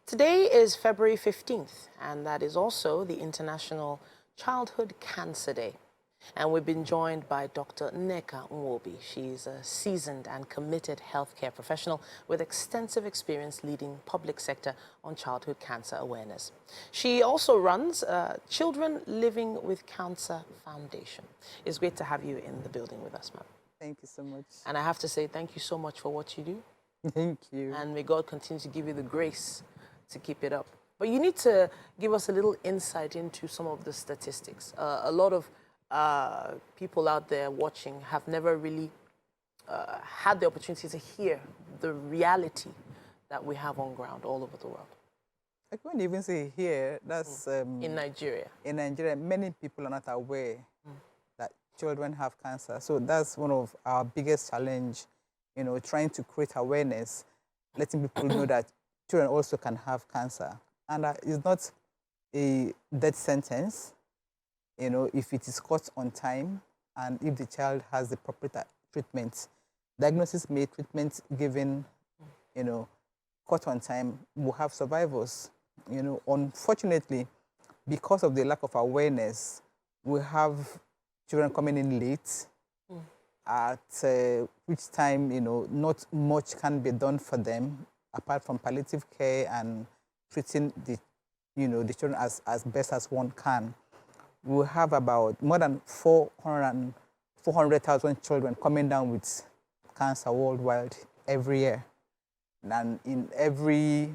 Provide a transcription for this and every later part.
Today is February 15th, and that is also the International Childhood Cancer Day. And we've been joined by Dr. Nneka Nwobi. She's a seasoned and committed healthcare professional with extensive experience leading public sector on childhood cancer awareness. She also runs Children Living with Cancer Foundation. It's great to have you in the building with us, ma'am. Thank you so much. And I have to say thank you so much for what you do. Thank you. And may God continue to give you the grace to keep it up. But you need to give us a little insight into some of the statistics. A lot of people out there watching have never really had the opportunity to hear the reality that we have on ground all over the world. I can't even say here, that's... in Nigeria. In Nigeria, many people are not aware that children have cancer. So that's one of our biggest challenge, you know, trying to create awareness, letting people know that children also can have cancer. And it's not a death sentence, you know, if it is caught on time and if the child has the proper treatment. Diagnosis made, treatment given, you know, caught on time, will have survivors. You know, unfortunately, because of the lack of awareness, we have children coming in late, at which time, you know, not much can be done for them, apart from palliative care and treating the, you know, the children as best as one can. We have about more than 400,000 children coming down with cancer worldwide every year. And in every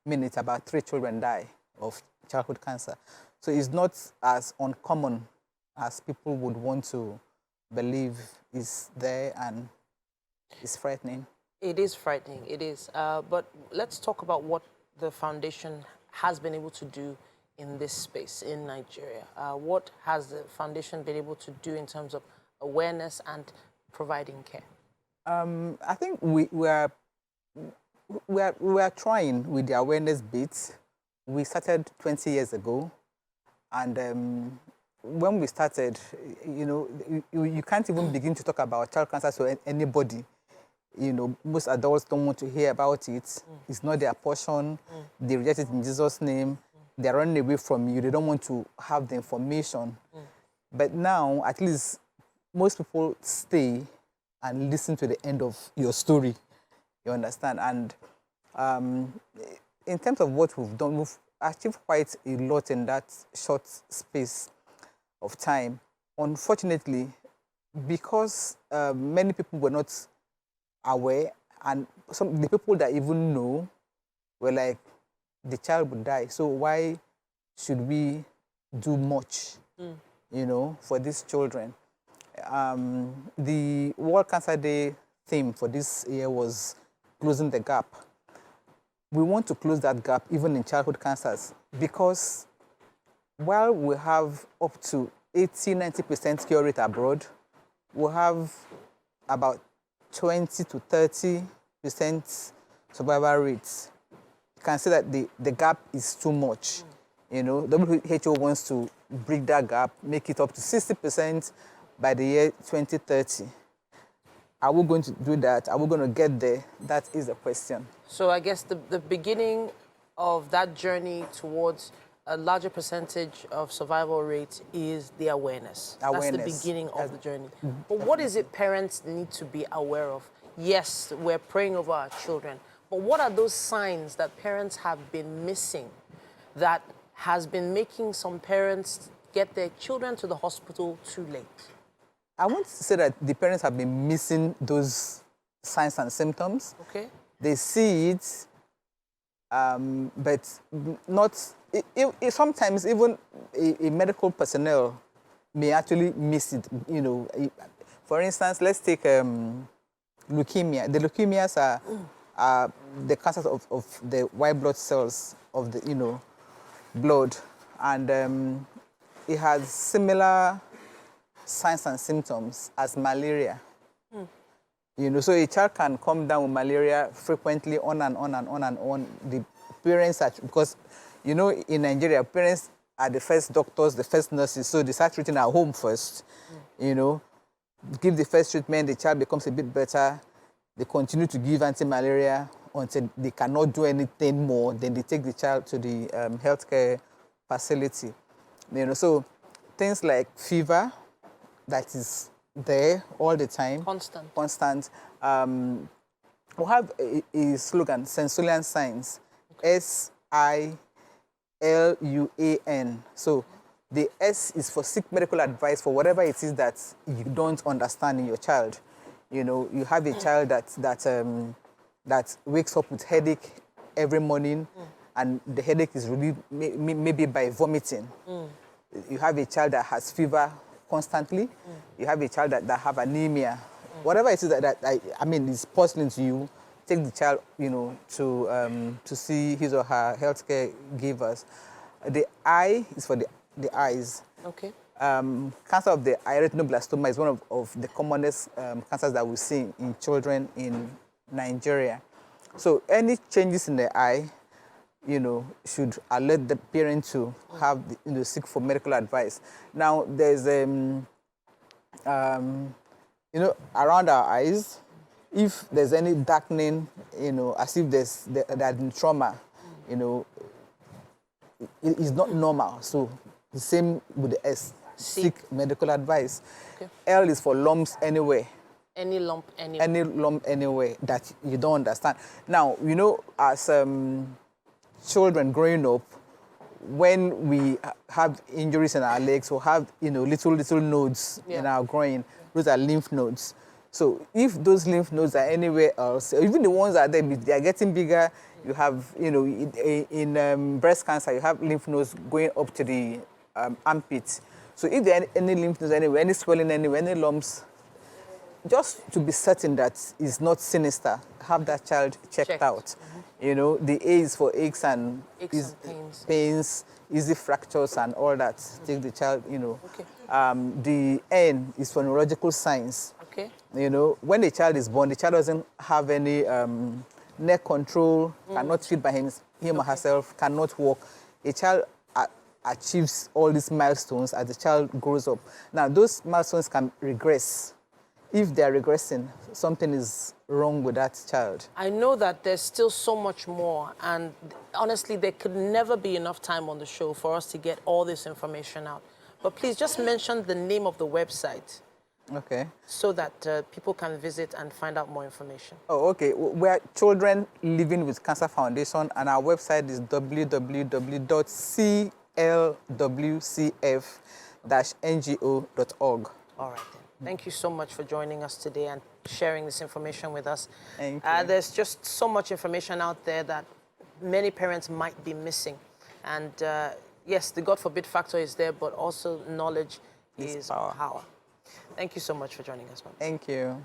minute, about 3 children die of childhood cancer. So it's not as uncommon as people would want to believe is there, and it's frightening. It is frightening, it is. But let's talk about what the foundation has been able to do in this space in Nigeria. What has the foundation been able to do in terms of awareness and providing care? I think we are trying with the awareness bit. We started 20 years ago, and when we started, you know, you can't even begin to talk about child cancer to anybody. You know, most adults don't want to hear about it. It's not their portion. They reject it in Jesus' name. They're running away from you. They don't want to have the information. But now, at least, most people stay and listen to the end of your story. You understand? And in terms of what we've done, we've achieved quite a lot in that short space of time. Unfortunately, because many people were not aware, and some the people that even know were like, the child would die, so why should we do much, you know, for these children? The World Cancer Day theme for this year was closing the gap. We want to close that gap even in childhood cancers, because while we have up to 80–90% cure rate abroad, we have about 20 to 30% survival rates. You can see that the gap is too much. You know, WHO wants to break that gap, make it up to 60% by the year 2030. Are we going to do that? Are we going to get there? That is the question. So I guess the beginning of that journey towards a larger percentage of survival rate is the awareness. That's the beginning of the journey. But what is it parents need to be aware of? Yes, we're praying over our children, but what are those signs that parents have been missing that has been making some parents get their children to the hospital too late? I want to say that the parents have been missing those signs and symptoms. Okay. They see it, but not... sometimes even a medical personnel may actually miss it, you know. For instance, let's take leukemia. The leukemias are the cancers of the white blood cells of the, you know, blood, and it has similar signs and symptoms as malaria. You know, so a child can come down with malaria frequently, on and on and on and on. The parents are, because, you know, in Nigeria, parents are the first doctors, the first nurses, so they start treating at home first. You know, give the first treatment, the child becomes a bit better. They continue to give anti-malaria until they cannot do anything more. Then they take the child to the healthcare facility. So things like fever, that is there all the time. Constant. We have a slogan, Sensualian Signs, SILUAN. So the S is for seek medical advice for whatever it is that you don't understand in your child. You have a child that wakes up with headache every morning, and the headache is relieved maybe by vomiting. You have a child that has fever constantly. You have a child that have anemia. Whatever it is that is puzzling to you, take the child, to see his or her healthcare givers. The I is for the eyes. Okay. Cancer of the eye, retinoblastoma, is one of the commonest cancers that we see in children in Nigeria. So any changes in the eye, should alert the parent to have, seek for medical advice. Now, there's, around our eyes, if there's any darkening, as if there's been trauma, it is not normal. So the same with the S, seek medical advice. Okay. L is for lumps anywhere. Any lump anywhere. Any lump anywhere that you don't understand. Now, as children growing up, when we have injuries in our legs or have, little nodes in our groin, those are lymph nodes. So if those lymph nodes are anywhere else, even the ones that they are getting bigger, you have, in breast cancer, you have lymph nodes going up to the armpits. So if there are any lymph nodes anywhere, any swelling anywhere, any lumps, just to be certain that it's not sinister, have that child checked out. The A is for aches and pains, easy fractures and all that. Take the child, Okay. The N is for neurological signs. Okay. When the child is born, the child doesn't have any neck control, cannot feed by him or herself, cannot walk. A child achieves all these milestones as the child grows up. Now, those milestones can regress. If they're regressing, something is wrong with that child. I know that there's still so much more, and honestly, there could never be enough time on the show for us to get all this information out. But please just mention the name of the website. Okay. So that people can visit and find out more information. Oh, okay. We're Children Living with Cancer Foundation, and our website is www.clwcf-ngo.org. All right, then. Thank you so much for joining us today and sharing this information with us. Thank you. There's just so much information out there that many parents might be missing. And yes, the God forbid factor is there, but also knowledge is power. Thank you so much for joining us, ma'am. Thank you.